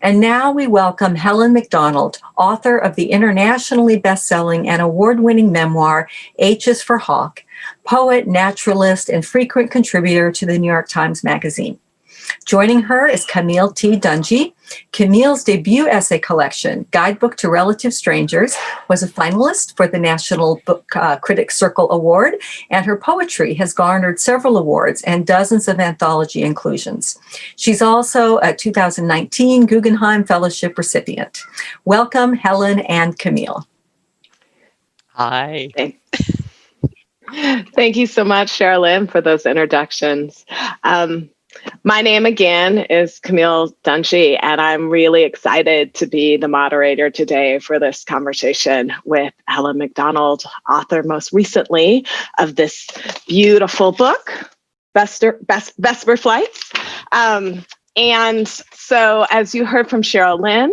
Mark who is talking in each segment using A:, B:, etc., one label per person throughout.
A: And now we welcome Helen Macdonald, author of the internationally best-selling and award-winning memoir, H is for Hawk, poet, naturalist, and frequent contributor to the New York Times Magazine. Joining her is Camille T. Dungy. Camille's debut essay collection, Guidebook to Relative Strangers, was a finalist for the National Book Critics Circle Award, and her poetry has garnered several awards and dozens of anthology inclusions. She's also a 2019 Guggenheim Fellowship recipient. Welcome, Helen and Camille.
B: Hi.
C: Thank you so much, Sherilyn, for those introductions. My name again is Camille Dungy, and I'm really excited to be the moderator today for this conversation with Helen Macdonald, author most recently of this beautiful book, Vesper Flights. And so as you heard from Sherilyn,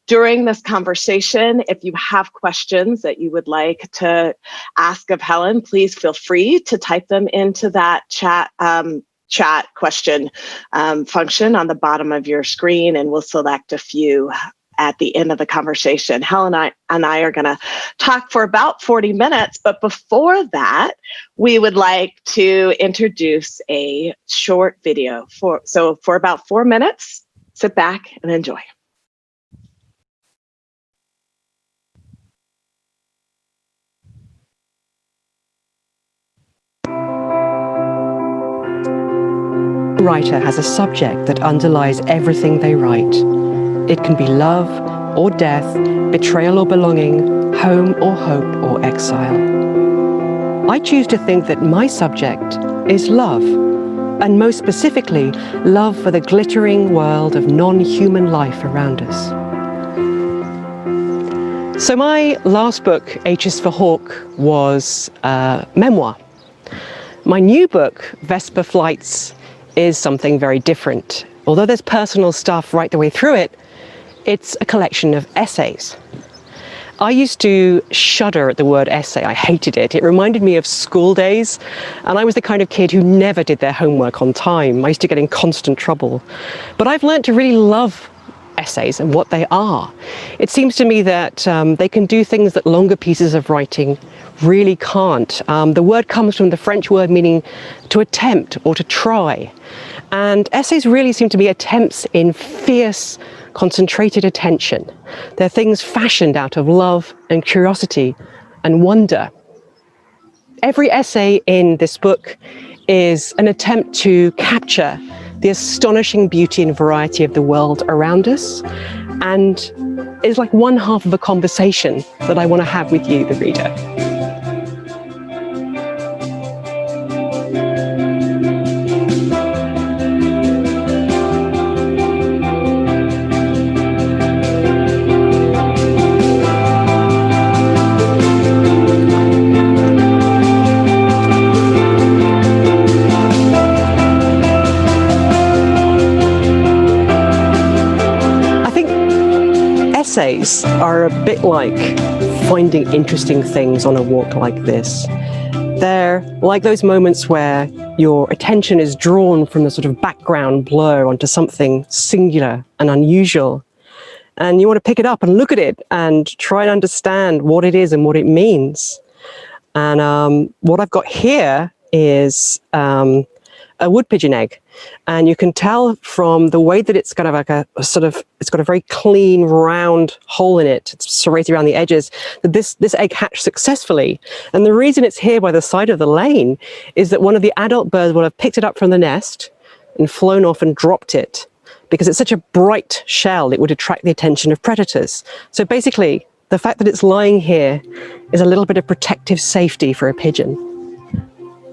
C: during this conversation, if you have questions that you would like to ask of Helen, please feel free to type them into that chat question function on the bottom of your screen, and we'll select a few at the end of the conversation. Helen and I are going to talk for about 40 minutes, but before that, we would like to introduce a short video. For about 4 minutes, sit back and enjoy.
B: A writer has a subject that underlies everything they write. It can be love or death, betrayal or belonging, home or hope or exile. I choose to think that my subject is love, and most specifically, love for the glittering world of non-human life around us. So my last book, H is for Hawk, was a memoir. My new book, Vesper Flights, is something very different. Although there's personal stuff right the way through it, it's a collection of essays. I used to shudder at the word essay. I hated it. It reminded me of school days, and I was the kind of kid who never did their homework on time. I used to get in constant trouble. But I've learned to really love essays and what they are. It seems to me that they can do things that longer pieces of writing really can't. The word comes from the French word meaning to attempt or to try. And essays really seem to be attempts in fierce, concentrated attention. They're things fashioned out of love and curiosity and wonder. Every essay in this book is an attempt to capture the astonishing beauty and variety of the world around us, and is like one half of a conversation that I want to have with you, the reader. Essays are a bit like finding interesting things on a walk like this. They're like those moments where your attention is drawn from the sort of background blur onto something singular and unusual. And you want to pick it up and look at it and try and understand what it is and what it means. And what I've got here is a wood pigeon egg. And you can tell from the way that it's kind of like it's got a very clean round hole in it. It's serrated around the edges, that this egg hatched successfully. And the reason it's here by the side of the lane is that one of the adult birds will have picked it up from the nest and flown off and dropped it, because it's such a bright shell, it would attract the attention of predators. So basically, the fact that it's lying here is a little bit of protective safety for a pigeon.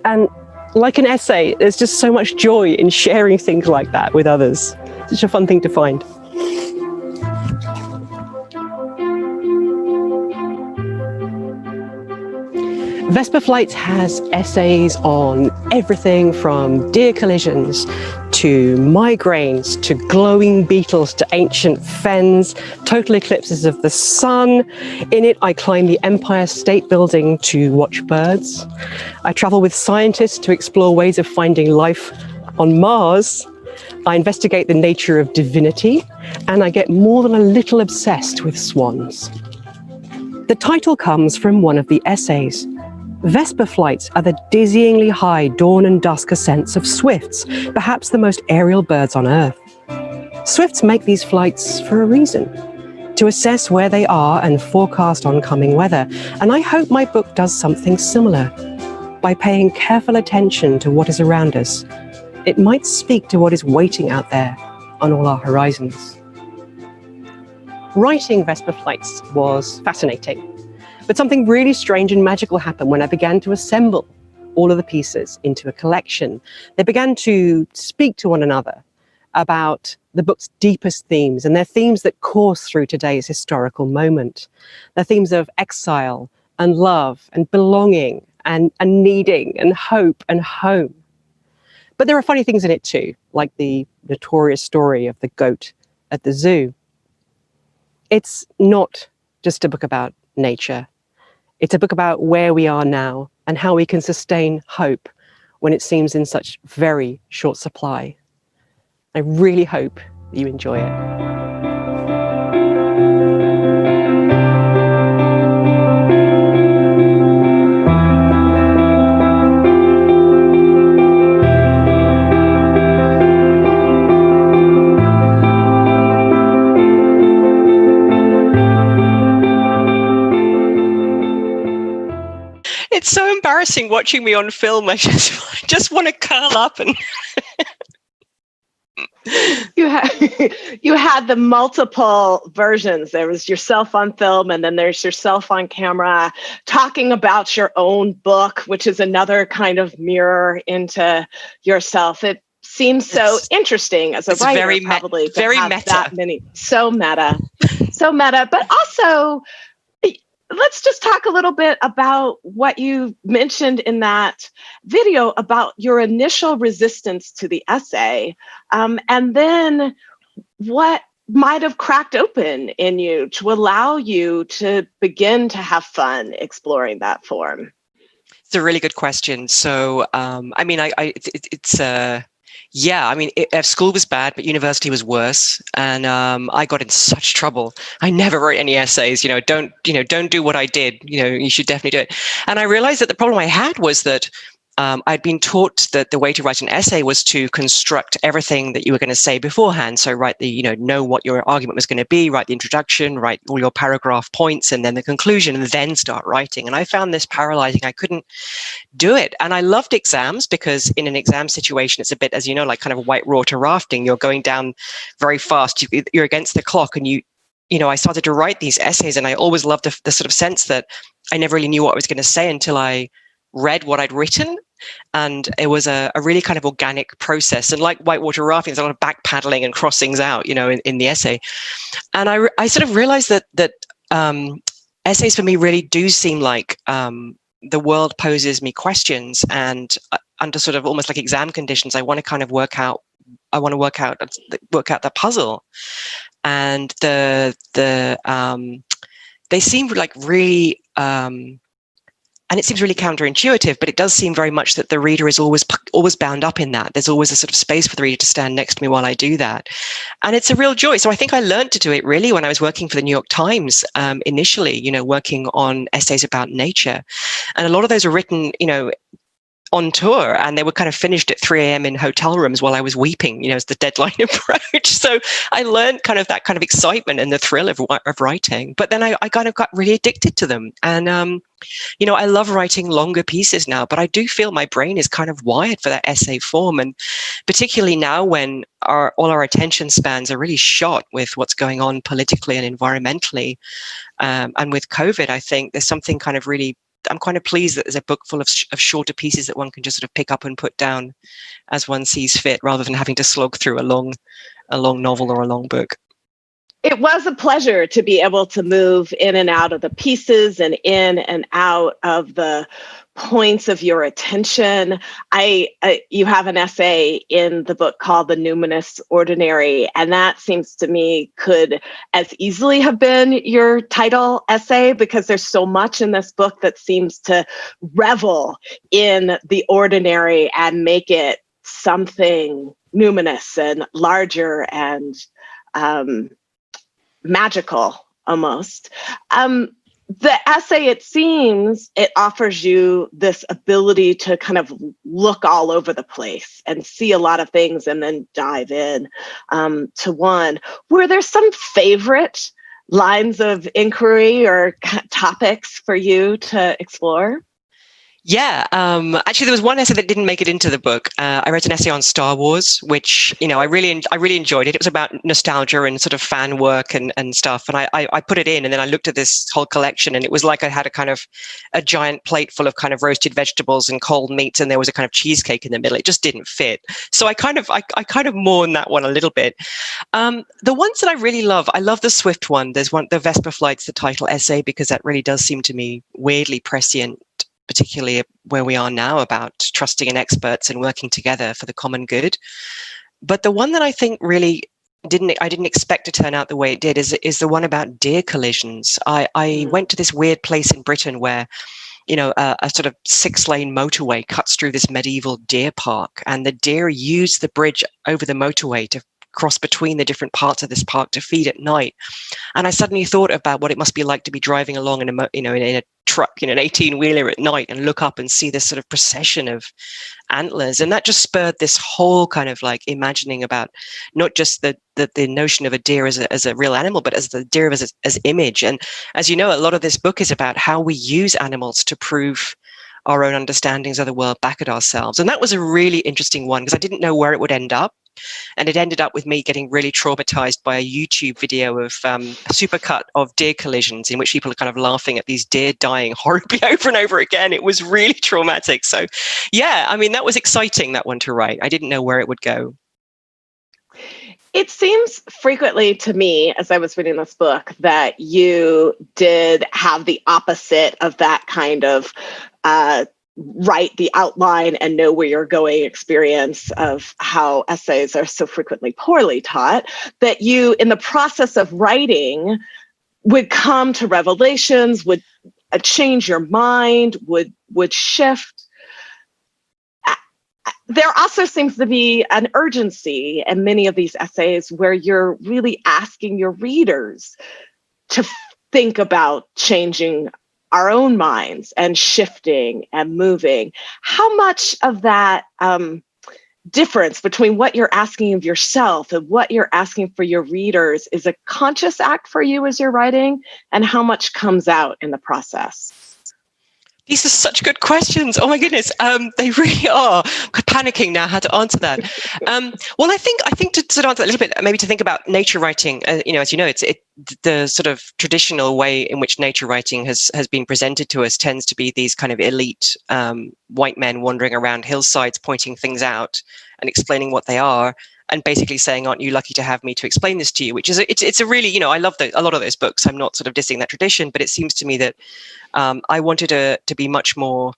B: And like an essay, there's just so much joy in sharing things like that with others. Such a fun thing to find. Vesper Flights has essays on everything from deer collisions to migraines to glowing beetles to ancient fens, total eclipses of the sun. In it, I climb the Empire State Building to watch birds. I travel with scientists to explore ways of finding life on Mars. I investigate the nature of divinity, and I get more than a little obsessed with swans. The title comes from one of the essays. Vesper Flights are the dizzyingly high dawn and dusk ascents of swifts, perhaps the most aerial birds on Earth. Swifts make these flights for a reason, to assess where they are and forecast oncoming weather, and I hope my book does something similar. By paying careful attention to what is around us, it might speak to what is waiting out there on all our horizons. Writing Vesper Flights was fascinating, but something really strange and magical happened when I began to assemble all of the pieces into a collection. They began to speak to one another about the book's deepest themes, and they're themes that course through today's historical moment. They're themes of exile and love and belonging and needing and hope and home. But there are funny things in it too, like the notorious story of the goat at the zoo. It's not just a book about nature. It's a book about where we are now and how we can sustain hope when it seems in such very short supply. I really hope you enjoy it. It's so embarrassing watching me on film. I just want to curl up and...
C: You had the multiple versions. There was yourself on film, and then there's yourself on camera talking about your own book, which is another kind of mirror into yourself. It seems so interesting as a writer,
B: very
C: probably
B: very
C: have
B: meta.
C: That many, so meta, but also. Let's just talk a little bit about what you mentioned in that video about your initial resistance to the essay, and then what might have cracked open in you to allow you to begin to have fun exploring that form.
B: It's a really good question. So, I mean, yeah, I mean, school was bad, but university was worse. And I got in such trouble. I never wrote any essays, don't do what I did. You should definitely do it. And I realized that the problem I had was that I'd been taught that the way to write an essay was to construct everything that you were going to say beforehand. So write know what your argument was going to be, write the introduction, write all your paragraph points, and then the conclusion, and then start writing. And I found this paralyzing. I couldn't do it. And I loved exams because in an exam situation, it's a bit, as you know, like kind of whitewater rafting. You're going down very fast. You're against the clock, and I started to write these essays, and I always loved the sort of sense that I never really knew what I was going to say until I read what I'd written. And it was a really kind of organic process. And like whitewater rafting, there's a lot of back paddling and crossings out, in the essay. And I sort of realized that essays for me really do seem like the world poses me questions, and under sort of almost like exam conditions, I want to kind of work out the puzzle. And they seem like really, and it seems really counterintuitive, but it does seem very much that the reader is always bound up in that. There's always a sort of space for the reader to stand next to me while I do that. And it's a real joy. So I think I learned to do it really when I was working for the New York Times initially, working on essays about nature. And a lot of those were written, on tour, and they were kind of finished at 3 a.m. in hotel rooms while I was weeping, as the deadline approached. So I learned kind of that kind of excitement and the thrill of writing. But then I kind of got really addicted to them. And, I love writing longer pieces now, but I do feel my brain is kind of wired for that essay form. And particularly now when all our attention spans are really shot with what's going on politically and environmentally, and with COVID, I think there's something kind of really, I'm kind of pleased that there's a book full of shorter pieces that one can just sort of pick up and put down as one sees fit, rather than having to slog through a long novel or a long book.
C: It was a pleasure to be able to move in and out of the pieces and in and out of the points of your attention. You have an essay in the book called The Numinous Ordinary, and that seems to me could as easily have been your title essay, because there's so much in this book that seems to revel in the ordinary and make it something numinous and larger and magical almost. The essay, it seems, it offers you this ability to kind of look all over the place and see a lot of things and then dive in to one. Were there some favorite lines of inquiry or topics for you to explore?
B: Yeah, actually, there was one essay that didn't make it into the book. I wrote an essay on Star Wars, which, you know, I really enjoyed it. It was about nostalgia and sort of fan work and stuff. And I put it in, and then I looked at this whole collection, and it was like I had a giant plate full of kind of roasted vegetables and cold meats, and there was a kind of cheesecake in the middle. It just didn't fit. So I kind of mourn that one a little bit. The ones that I really love, I love the Swift one. There's one, the Vesper Flights, the title essay, because that really does seem to me weirdly prescient, particularly where we are now, about trusting in experts and working together for the common good. But the one that I think really I didn't expect to turn out the way it did is the one about deer collisions. I went to this weird place in Britain where, you know, a sort of 6-lane motorway cuts through this medieval deer park, and the deer use the bridge over the motorway to cross between the different parts of this park to feed at night. And I suddenly thought about what it must be like to be driving along in a truck, you know, an 18-wheeler at night, and look up and see this sort of procession of antlers. And that just spurred this whole kind of like imagining about not just the notion of a deer as a real animal, but as the deer as image. And as you know, a lot of this book is about how we use animals to prove our own understandings of the world back at ourselves. And that was a really interesting one, because I didn't know where it would end up. And it ended up with me getting really traumatized by a YouTube video of a supercut of deer collisions in which people are kind of laughing at these deer dying horribly over and over again. It was really traumatic. So yeah, I mean, that was exciting, that one to write. I didn't know where it would go.
C: It seems frequently to me, as I was reading this book, that you did have the opposite of that kind of write the outline and know where you're going experience of how essays are so frequently poorly taught, that you, in the process of writing, would come to revelations, would change your mind, would shift. There also seems to be an urgency in many of these essays where you're really asking your readers to think about changing our own minds and shifting and moving. How much of that difference between what you're asking of yourself and what you're asking for your readers is a conscious act for you as you're writing, and how much comes out in the process?
B: These are such good questions. Oh my goodness, they really are. I'm panicking now how to answer that. Well, I think to sort of answer that a little bit, maybe to think about nature writing. You know, as you know, it's the sort of traditional way in which nature writing has been presented to us tends to be these kind of elite white men wandering around hillsides, pointing things out and explaining what they are, and basically saying, "Aren't you lucky to have me to explain this to you?" Which is it's a really, you know, I love a lot of those books. I'm not sort of dissing that tradition, but it seems to me that I wanted to be much more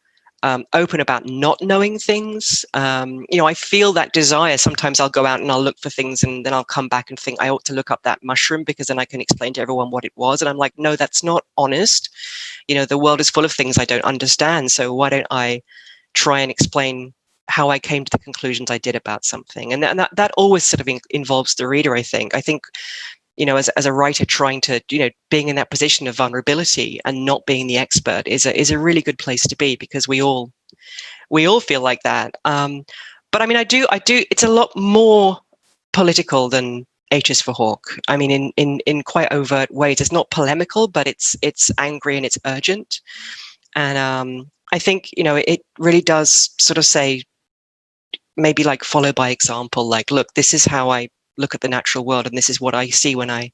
B: open about not knowing things. You know, I feel that desire. Sometimes I'll go out and I'll look for things, and then I'll come back and think I ought to look up that mushroom because then I can explain to everyone what it was. And I'm like, no, that's not honest. You know, the world is full of things I don't understand. So why don't I try and explain how I came to the conclusions I did about something? And that always sort of involves the reader, I think. You know, as a writer, trying to, you know, being in that position of vulnerability and not being the expert is a really good place to be, because we all feel like that. But I mean, I do. It's a lot more political than H is for Hawk. I mean, in quite overt ways. It's not polemical, but it's angry and it's urgent. And I think, you know, it really does sort of say, maybe like follow by example, like, look, this is how I look at the natural world, and this is what I see when I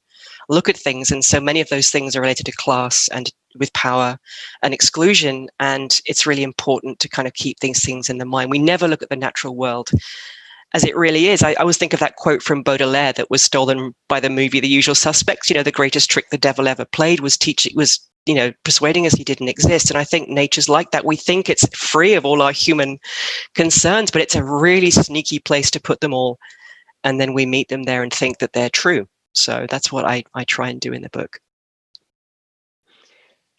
B: look at things. And so many of those things are related to class and with power and exclusion. And it's really important to kind of keep these things in the mind. We never look at the natural world as it really is. I always think of that quote from Baudelaire that was stolen by the movie The Usual Suspects. You know, the greatest trick the devil ever played was you know, persuading us he didn't exist. And I think nature's like that. We think it's free of all our human concerns, but it's a really sneaky place to put them all. And then we meet them there and think that they're true. So that's what I try and do in the book.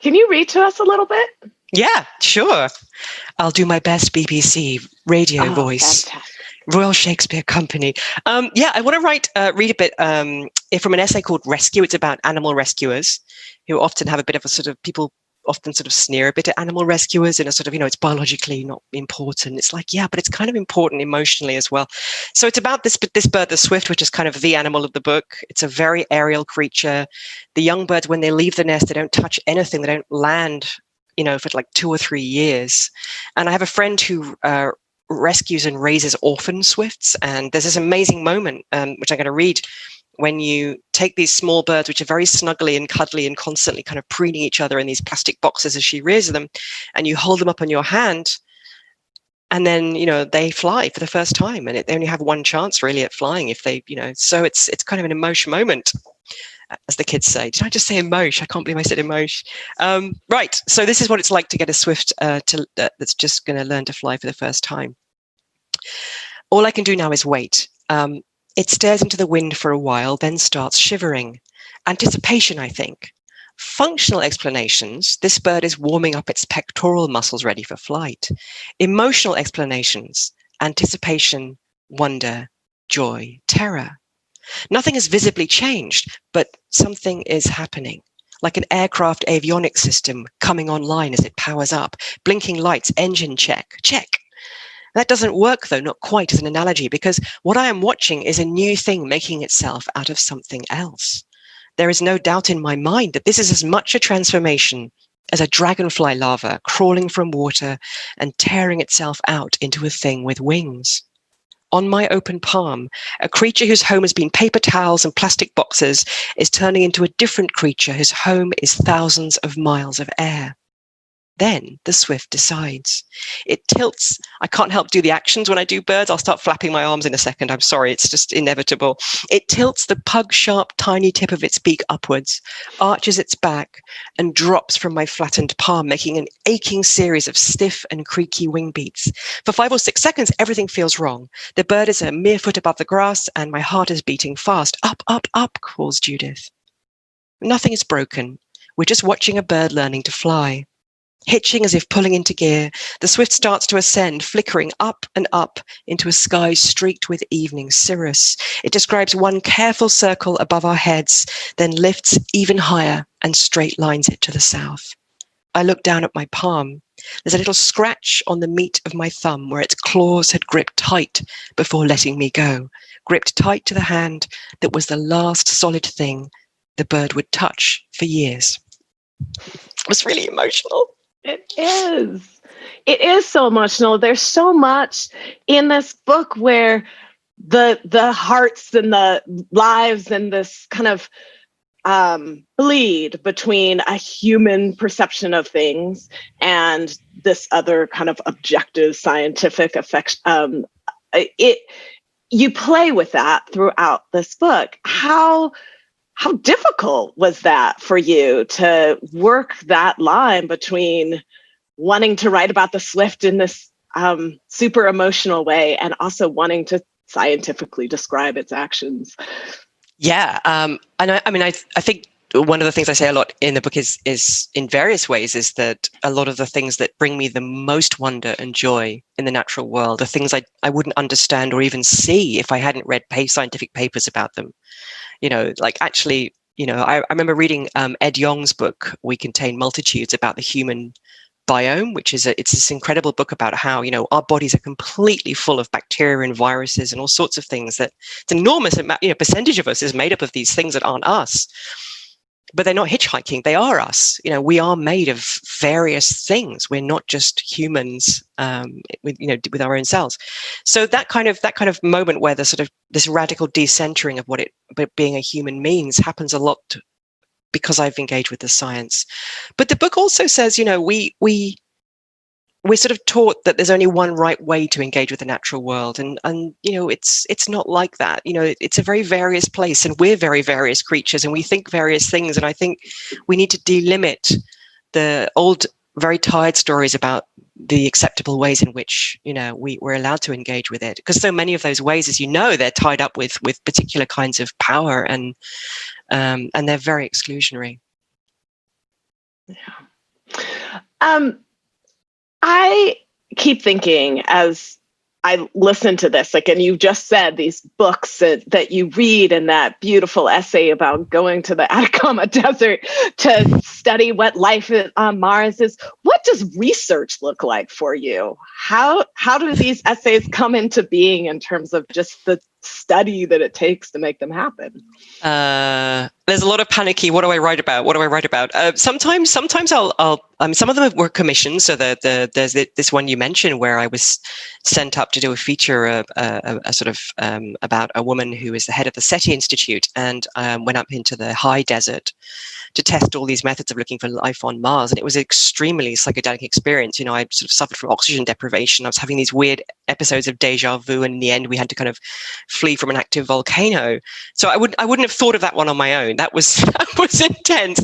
C: Can you read to us a little bit?
B: Yeah, sure. I'll do my best BBC radio voice.
C: Fantastic.
B: Royal Shakespeare Company. Yeah, I want to read a bit from an essay called Rescue. It's about animal rescuers who often have a bit of a sort of, people often sort of sneer a bit at animal rescuers in a sort of, it's biologically not important. It's like, yeah, but it's kind of important emotionally as well. So it's about this bird, the swift, which is kind of the animal of the book. It's a very aerial creature. The young birds, when they leave the nest, they don't touch anything. They don't land, for like 2 or 3 years. And I have a friend who rescues and raises orphan swifts. And there's this amazing moment, which I'm going to read, when you take these small birds, which are very snuggly and cuddly and constantly kind of preening each other in these plastic boxes as she rears them, and you hold them up on your hand, and then, they fly for the first time, and they only have one chance really at flying if they, so it's kind of an emotion moment, as the kids say. Did I just say emotion? I can't believe I said emotion. Right. So this is what it's like to get a swift that's just going to learn to fly for the first time. All I can do now is wait. It stares into the wind for a while, then starts shivering. Anticipation, I think. Functional explanations, this bird is warming up its pectoral muscles ready for flight. Emotional explanations, anticipation, wonder, joy, terror. Nothing has visibly changed, but something is happening. Like an aircraft avionics system coming online as it powers up. Blinking lights, engine check, check. That doesn't work, though, not quite as an analogy, because what I am watching is a new thing making itself out of something else. There is no doubt in my mind that this is as much a transformation as a dragonfly larva crawling from water and tearing itself out into a thing with wings. On my open palm, a creature whose home has been paper towels and plastic boxes is turning into a different creature whose home is thousands of miles of air. Then the swift decides. It tilts. I can't help do the actions when I do birds. I'll start flapping my arms in a second. I'm sorry. It's just inevitable. It tilts the pug-sharp, tiny tip of its beak upwards, arches its back, and drops from my flattened palm, making an aching series of stiff and creaky wing beats. For 5 or 6 seconds, everything feels wrong. The bird is a mere foot above the grass, and my heart is beating fast. Up, up, up, calls Judith. Nothing is broken. We're just watching a bird learning to fly. Hitching as if pulling into gear, the swift starts to ascend, flickering up and up into a sky streaked with evening cirrus. It describes one careful circle above our heads, then lifts even higher and straight lines it to the south. I look down at my palm. There's a little scratch on the meat of my thumb where its claws had gripped tight before letting me go, gripped tight to the hand that was the last solid thing the bird would touch for years. It was really emotional.
C: It is. It is so emotional. There's so much in this book where the hearts and the lives and this kind of bleed between a human perception of things and this other kind of objective scientific affection. You play with that throughout this book. How difficult was that for you to work that line between wanting to write about the swift in this super emotional way and also wanting to scientifically describe its actions?
B: Yeah. And I think one of the things I say a lot in the book is in various ways is that a lot of the things that bring me the most wonder and joy in the natural world are things I wouldn't understand or even see if I hadn't read scientific papers about them. Like actually, I remember reading Ed Yong's book, We Contain Multitudes, about the human biome, which is it's this incredible book about how, our bodies are completely full of bacteria and viruses and all sorts of things that it's an enormous percentage of us is made up of these things that aren't us. But they're not hitchhiking. They are us. We are made of various things. We're not just humans with our own cells. So that kind of moment where the sort of this radical decentering of what being a human means happens a lot because I've engaged with the science. But the book also says, we're sort of taught that there's only one right way to engage with the natural world. And it's not like that. It's a very various place and we're very various creatures and we think various things. And I think we need to delimit the old, very tired stories about the acceptable ways in which, we're allowed to engage with it. Because so many of those ways, as they're tied up with particular kinds of power and they're very exclusionary.
C: Yeah. I keep thinking as I listen to this, like, and you just said these books that you read, and that beautiful essay about going to the Atacama Desert to study what life on Mars is. What does research look like for you? How do these essays come into being in terms of just the study that it takes to make them happen?
B: There's a lot of panicky. What do I write about? What do I write about? Sometimes I'll some of them were commissioned. So there's this one you mentioned where I was sent up to do a feature, a sort of about a woman who is the head of the SETI Institute, and went up into the high desert to test all these methods of looking for life on Mars. And it was an extremely psychedelic experience. You know, I sort of suffered from oxygen deprivation. I was having these weird episodes of deja vu, and in the end we had to kind of flee from an active volcano. So I wouldn't have thought of that one on my own. That was intense.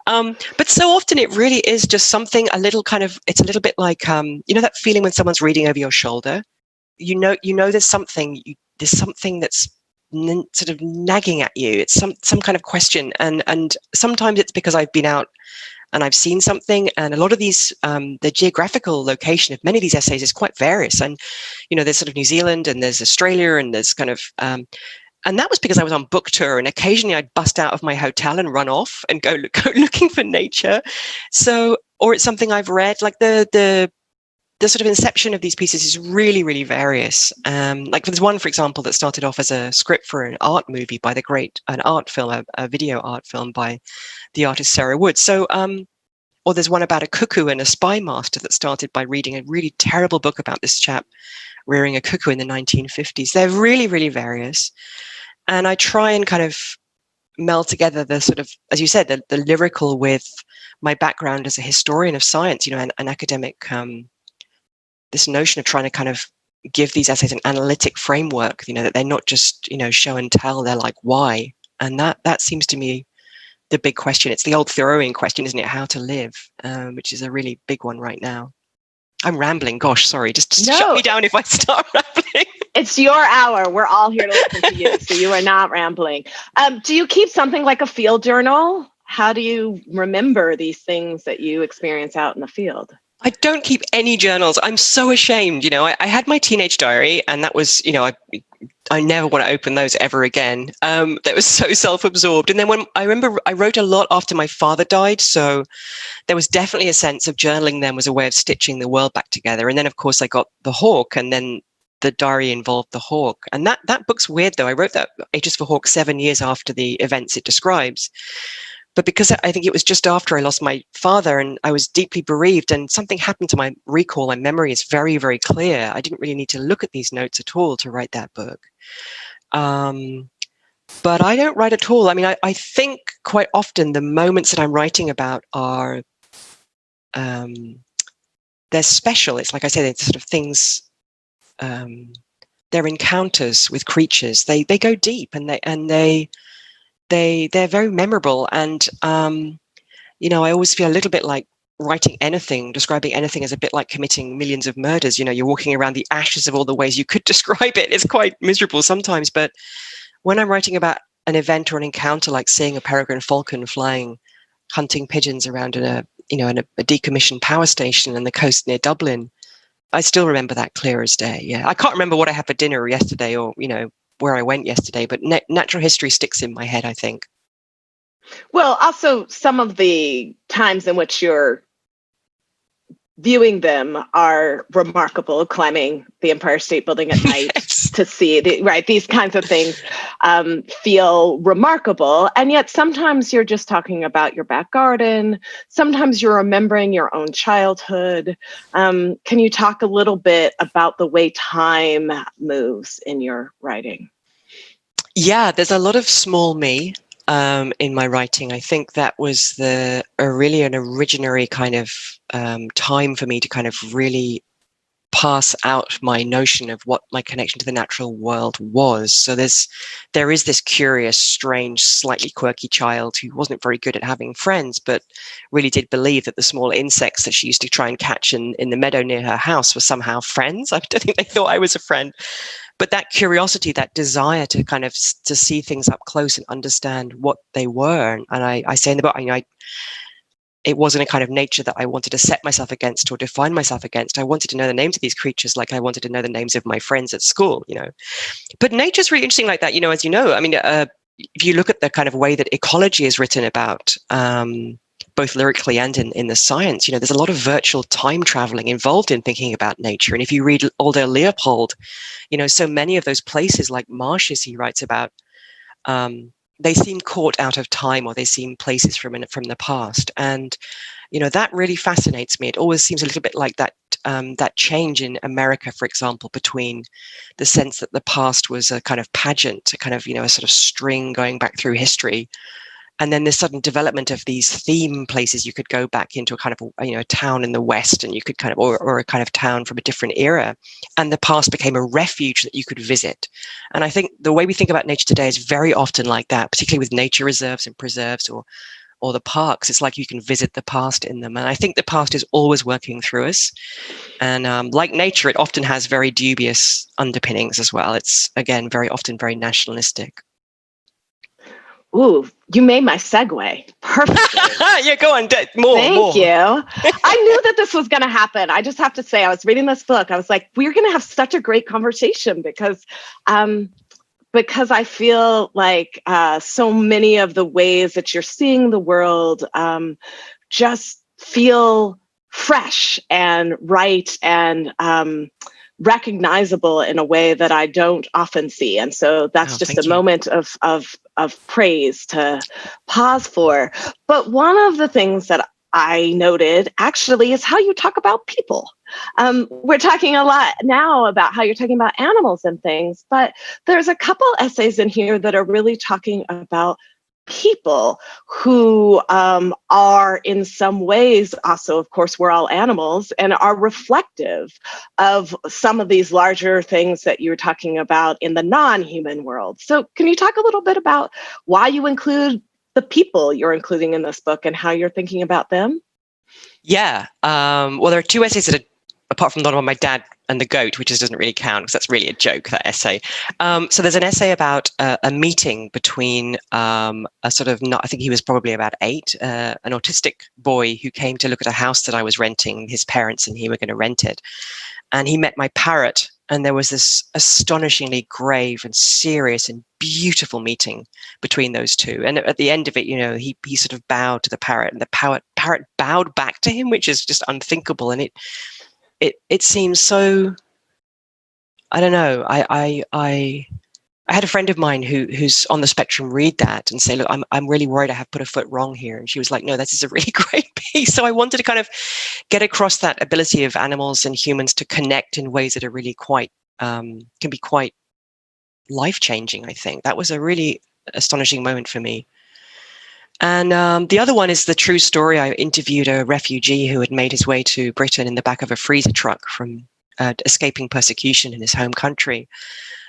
B: But so often it really is just something a little kind of, it's a little bit like you know that feeling when someone's reading over your shoulder. You know there's something that's sort of nagging at you. It's some kind of question, and sometimes it's because I've been out and I've seen something. And a lot of these, the geographical location of many of these essays is quite various. And you know, there's sort of New Zealand, and there's Australia, and there's kind of and that was because I was on book tour, and occasionally I'd bust out of my hotel and run off and go looking for nature. So, or it's something I've read, like the sort of inception of these pieces is really, really various. Like there's one, for example, that started off as a script for an art movie by a video art film by the artist Sarah Wood. So, or there's one about a cuckoo and a spy master that started by reading a really terrible book about this chap rearing a cuckoo in the 1950s. They're really, really various. And I try and kind of meld together the sort of, as you said, the lyrical with my background as a historian of science, you know, an academic, this notion of trying to kind of give these essays an analytic framework, you know, that they're not just, you know, show and tell, they're like, why? And that seems to me the big question. It's the old Thoreauian question, isn't it? How to live, which is a really big one right now. I'm rambling. Gosh, sorry. Just shut me down if I start rambling.
C: It's your hour. We're all here to listen to you, so you are not rambling. Do you keep something like a field journal? How do you remember these things that you experience out in the field?
B: I don't keep any journals. I'm so ashamed. You know, I had my teenage diary, and that was, you know, I never want to open those ever again. That was so self-absorbed. And then when I remember, I wrote a lot after my father died. So there was definitely a sense of journaling then was a way of stitching the world back together. And then, of course, I got the hawk, and then the diary involved the hawk. And that book's weird, though. I wrote that Ages for Hawk 7 years after the events it describes. But because I think it was just after I lost my father, and I was deeply bereaved, and something happened to my recall, my memory is very, very clear. I didn't really need to look at these notes at all to write that book. But I don't write at all. I mean, I think quite often the moments that I'm writing about are, they're special. It's like I said, it's sort of things, they're encounters with creatures. They go deep, and they're very memorable. And you know, I always feel a little bit like writing anything, describing anything as a bit like committing millions of murders. You know, you're walking around the ashes of all the ways you could describe it. It's quite miserable sometimes. But when I'm writing about an event or an encounter, like seeing a peregrine falcon flying, hunting pigeons around in a decommissioned power station on the coast near Dublin, I still remember that clear as day. Yeah, I can't remember what I had for dinner yesterday, or, you know, where I went yesterday, but natural history sticks in my head, I think.
C: Well, also some of the times in which you're viewing them are remarkable. Climbing the Empire State Building at night to see these kinds of things feel remarkable. And yet sometimes you're just talking about your back garden. Sometimes you're remembering your own childhood. Can you talk a little bit about the way time moves in your writing? Yeah,
B: there's a lot of small me in my writing. I think that was really an originary kind of time for me to kind of really pass out my notion of what my connection to the natural world was. So there is this curious, strange, slightly quirky child who wasn't very good at having friends, but really did believe that the small insects that she used to try and catch in the meadow near her house were somehow friends. I don't think they thought I was a friend. But that curiosity, that desire to kind of to see things up close and understand what they were. And I say in the book, it wasn't a kind of nature that I wanted to set myself against or define myself against. I wanted to know the names of these creatures like I wanted to know the names of my friends at school, But nature's really interesting like that, as you know. I mean, if you look at the kind of way that ecology is written about, both lyrically and in the science, there's a lot of virtual time traveling involved in thinking about nature. And if you read Aldo Leopold, so many of those places like marshes he writes about, they seem caught out of time, or they seem places from the past. And, that really fascinates me. It always seems a little bit like that, that change in America, for example, between the sense that the past was a kind of pageant, a kind of, a sort of string going back through history. And then this sudden development of these theme places. You could go back into a kind of, a town in the West, and you could kind of, or a kind of town from a different era. And the past became a refuge that you could visit. And I think the way we think about nature today is very often like that, particularly with nature reserves and preserves or the parks. It's like you can visit the past in them. And I think the past is always working through us. And like nature, it often has very dubious underpinnings as well. It's, again, very often very nationalistic.
C: Ooh, you made my segue perfectly.
B: Yeah, go on. More.
C: Thank you. I knew that this was going to happen. I just have to say, I was reading this book. I was like, we're going to have such a great conversation because I feel like so many of the ways that you're seeing the world just feel fresh and right and recognizable in a way that I don't often see. And so that's just a moment of praise to pause for. But one of the things that I noted actually is how you talk about people. We're talking a lot now about how you're talking about animals and things, but there's a couple essays in here that are really talking about people who are in some ways also, of course, we're all animals, and are reflective of some of these larger things that you're talking about in the non-human world. So can you talk a little bit about why you include the people you're including in this book and how you're thinking about them?
B: Yeah. Well, there are two essays that are, apart from the one about my dad and the goat, which doesn't really count because that's really a joke, that essay. So there's an essay about a meeting between a sort of, I think he was probably about 8, an autistic boy who came to look at a house that I was renting. His parents and he were going to rent it. And he met my parrot. And there was this astonishingly grave and serious and beautiful meeting between those two. And at the end of it, he sort of bowed to the parrot, and the parrot bowed back to him, which is just unthinkable. And it seems so, I don't know. I had a friend of mine who's on the spectrum read that and say, look, I'm really worried I have put a foot wrong here. And she was like, no, this is a really great piece. So I wanted to kind of get across that ability of animals and humans to connect in ways that are really quite, can be quite life-changing, I think. That was a really astonishing moment for me. And the other one is the true story. I interviewed a refugee who had made his way to Britain in the back of a freezer truck from escaping persecution in his home country.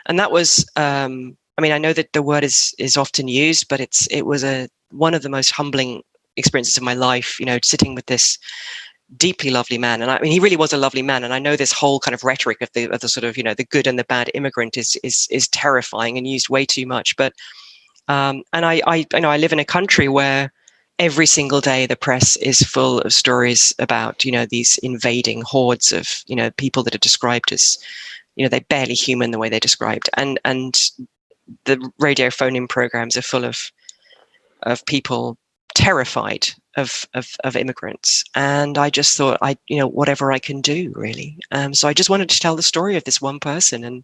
B: And that was, I mean, I know that the word is often used, but it was one of the most humbling experiences of my life, sitting with this deeply lovely man. And I mean, he really was a lovely man. And I know this whole kind of rhetoric of the sort of, the good and the bad immigrant is terrifying and used way too much. But and I know I live in a country where every single day the press is full of stories about, these invading hordes of, people that are described as, they're barely human the way they're described. And the radio phone-in programs are full of people terrified of immigrants. And I just thought, whatever I can do, really. So I just wanted to tell the story of this one person and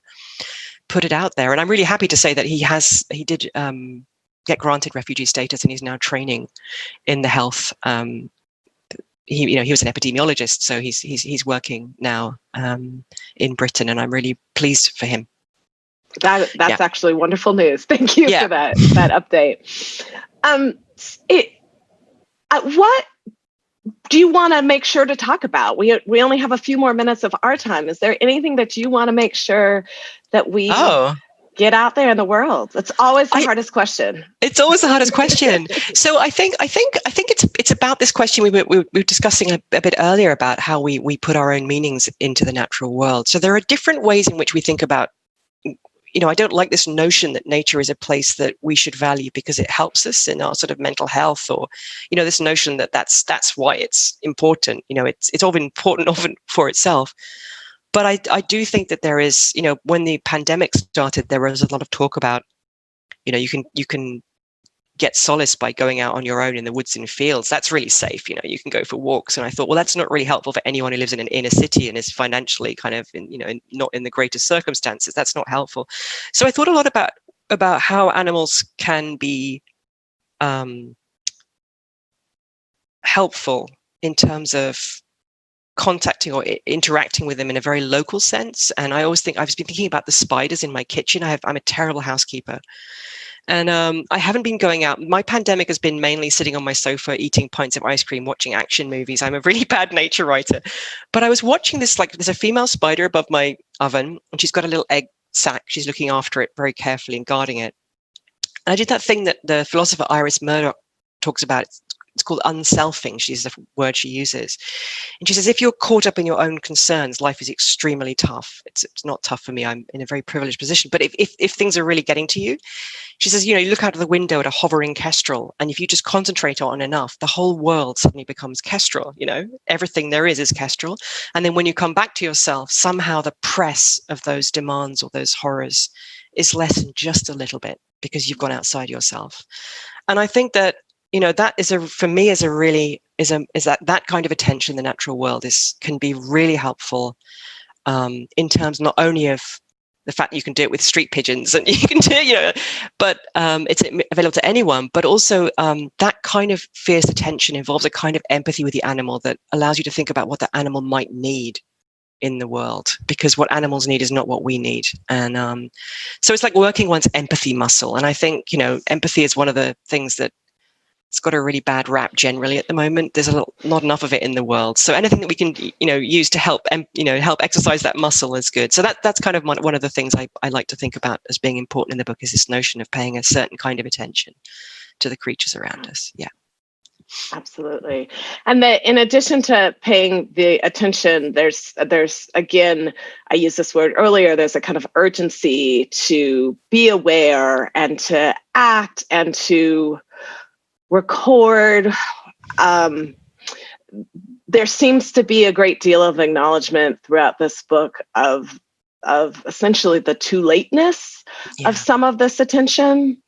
B: put it out there. And I'm really happy to say that he did get granted refugee status, and he's now training in the health. He was an epidemiologist, so he's working now in Britain, and I'm really pleased for him.
C: That's actually wonderful news. Thank you for that update. What do you want to make sure to talk about? We only have a few more minutes of our time. Is there anything that you want to make sure that we get out there in the world? It's always the hardest question.
B: It's always the hardest question. So I think it's about this question we were discussing a bit earlier about how we put our own meanings into the natural world. So there are different ways in which we think about, I don't like this notion that nature is a place that we should value because it helps us in our sort of mental health, or, this notion that that's why it's important. It's often important often for itself. But I do think that there is, when the pandemic started, there was a lot of talk about, you can get solace by going out on your own in the woods and fields. That's really safe. You can go for walks. And I thought, well, that's not really helpful for anyone who lives in an inner city and is financially kind of, not in the greatest circumstances. That's not helpful. So I thought a lot about how animals can be helpful in terms of contacting or interacting with them in a very local sense. And I always think, I've been thinking about the spiders in my kitchen. I'm a terrible housekeeper. And I haven't been going out. My pandemic has been mainly sitting on my sofa, eating pints of ice cream, watching action movies. I'm a really bad nature writer. But I was watching this, there's a female spider above my oven, and she's got a little egg sac. She's looking after it very carefully and guarding it. And I did that thing that the philosopher Iris Murdoch talks about. It's called unselfing. She's the word she uses. And she says, if you're caught up in your own concerns, life is extremely tough. It's not tough for me. I'm in a very privileged position. But if things are really getting to you, she says, you look out of the window at a hovering kestrel, and if you just concentrate on enough, the whole world suddenly becomes kestrel. Everything there is kestrel. And then when you come back to yourself, somehow the press of those demands or those horrors is lessened just a little bit because you've gone outside yourself. And I think that, that is for me is that kind of attention in the natural world can be really helpful in terms not only of the fact that you can do it with street pigeons and you can do, but it's available to anyone, but also that kind of fierce attention involves a kind of empathy with the animal that allows you to think about what the animal might need in the world, because what animals need is not what we need. And so it's like working one's empathy muscle. And I think, empathy is one of the things that it's got a really bad rap generally at the moment. There's not enough of it in the world. So anything that we can, use to help, help exercise that muscle is good. So that's kind of one of the things I like to think about as being important in the book, is this notion of paying a certain kind of attention to the creatures around us. Yeah.
C: Absolutely. And in addition to paying the attention, there's again, I used this word earlier, there's a kind of urgency to be aware and to act and to record. There seems to be a great deal of acknowledgement throughout this book of essentially the too lateness of some of this attention.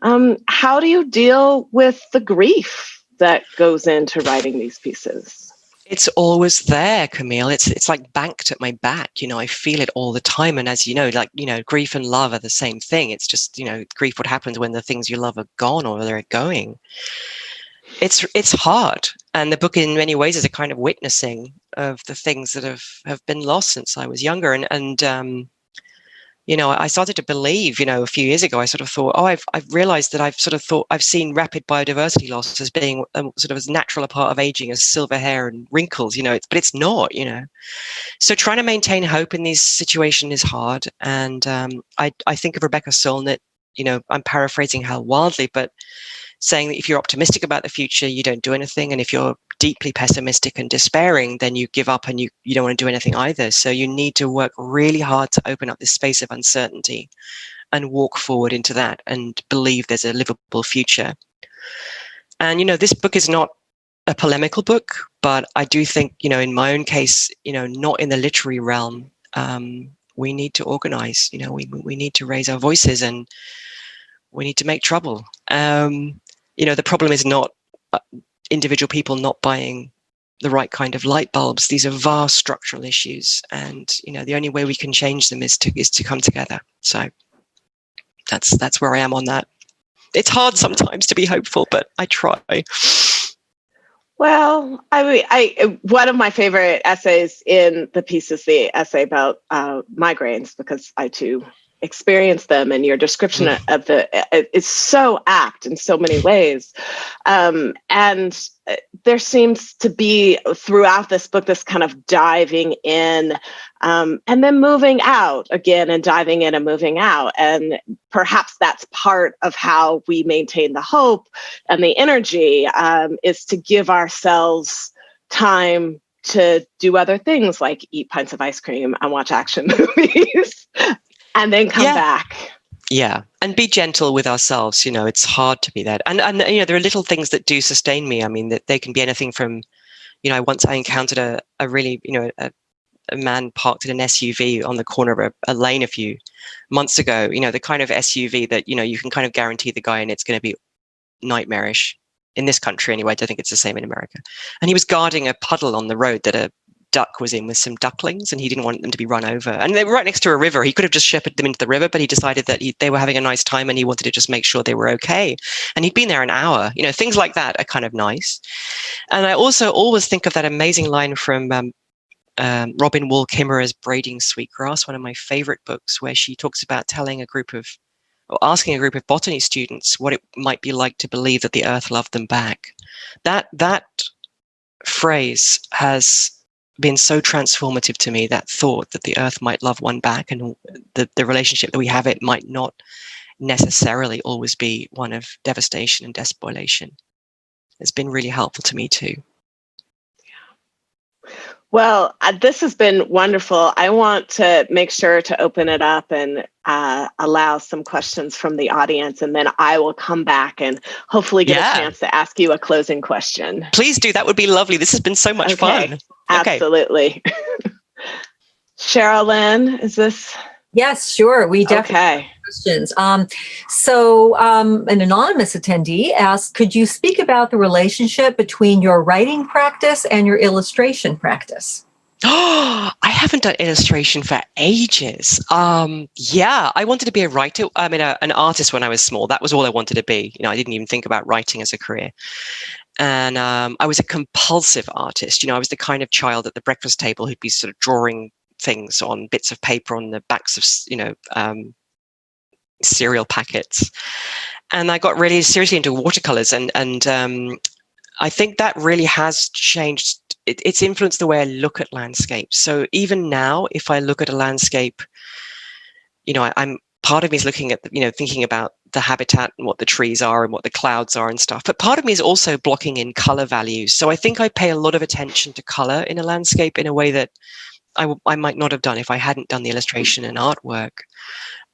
C: How do you deal with the grief that goes into writing these pieces?
B: It's always there, Camille. It's like banked at my back. I feel it all the time. And as you know, grief and love are the same thing. It's just, grief, what happens when the things you love are gone or they're going. It's hard. And the book in many ways is a kind of witnessing of the things that have been lost since I was younger. And I started to believe, a few years ago, I sort of thought, I've realized that I've seen rapid biodiversity loss as being sort of as natural a part of aging as silver hair and wrinkles, but it's not, So trying to maintain hope in these situations is hard. And I think of Rebecca Solnit, I'm paraphrasing her wildly, but saying that if you're optimistic about the future, you don't do anything. And if you're deeply pessimistic and despairing, then you give up and you don't want to do anything either. So you need to work really hard to open up this space of uncertainty and walk forward into that and believe there's a livable future. And, this book is not a polemical book, but I do think, in my own case, not in the literary realm, we need to organize, we need to raise our voices and we need to make trouble. The problem is not individual people not buying the right kind of light bulbs. These are vast structural issues, and the only way we can change them is to come together. So that's where I am on that. It's hard sometimes to be hopeful, but I try.
C: Well, I one of my favorite essays in the piece is the essay about migraines, because I too experience them, and your description of is so apt in so many ways. And there seems to be throughout this book this kind of diving in and then moving out again, and diving in and moving out. And perhaps that's part of how we maintain the hope and the energy, is to give ourselves time to do other things like eat pints of ice cream and watch action movies. And then come
B: Yeah.
C: back.
B: Yeah. And be gentle with ourselves. It's hard to be that. And there are little things that do sustain me. I mean, that they can be anything from, once I encountered a really, a man parked in an SUV on the corner of a lane a few months ago, the kind of SUV that, you can kind of guarantee the guy in it's going to be nightmarish in this country anyway. I don't think it's the same in America. And he was guarding a puddle on the road that a duck was in with some ducklings, and he didn't want them to be run over. And they were right next to a river. He could have just shepherded them into the river, but he decided that they were having a nice time and he wanted to just make sure they were okay. And he'd been there an hour. Things like that are kind of nice. And I also always think of that amazing line from Robin Wall Kimmerer's Braiding Sweetgrass, one of my favorite books, where she talks about asking a group of botany students what it might be like to believe that the earth loved them back. That phrase has been so transformative to me, that thought that the earth might love one back, and the relationship that we have it might not necessarily always be one of devastation and despoliation. It's been really helpful to me too.
C: Well, this has been wonderful. I want to make sure to open it up and allow some questions from the audience, and then I will come back and hopefully get a chance to ask you a closing question.
B: Please do. That would be lovely. This has been so much fun.
C: Absolutely. Okay. Sherilyn, is this?
A: Yes, sure. We definitely have questions. So an anonymous attendee asked, could you speak about the relationship between your writing practice and your illustration practice?
B: Oh, I haven't done illustration for ages. I wanted to be a writer. I mean, an artist when I was small. That was all I wanted to be. I didn't even think about writing as a career. And I was a compulsive artist. I was the kind of child at the breakfast table who'd be sort of drawing things on bits of paper on the backs of, cereal packets. And I got really seriously into watercolors. And I think that really has changed. It's influenced the way I look at landscapes. So even now, if I look at a landscape, I'm part of me is looking at, thinking about the habitat and what the trees are and what the clouds are and stuff. But part of me is also blocking in color values. So I think I pay a lot of attention to color in a landscape in a way that I might not have done if I hadn't done the illustration and artwork.